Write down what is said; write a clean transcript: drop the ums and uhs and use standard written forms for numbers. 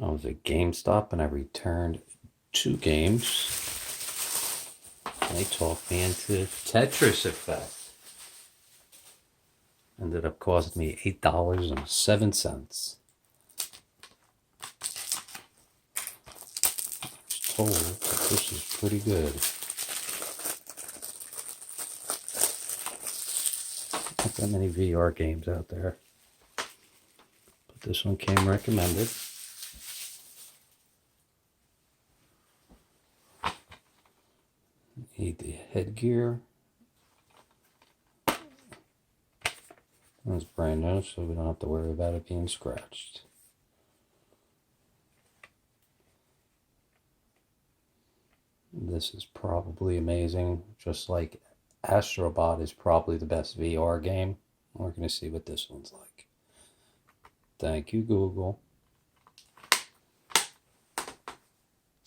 I was at GameStop and I returned 2 games. They talked me into Tetris Effect. Ended up costing me $8.07. I was told that this is pretty good. Not that many VR games out there, but this one came recommended. Need the headgear. It's brand new, so we don't have to worry about it being scratched. This is probably amazing, just like Astrobot is probably the best VR game. We're going to see what this one's like. Thank you, Google.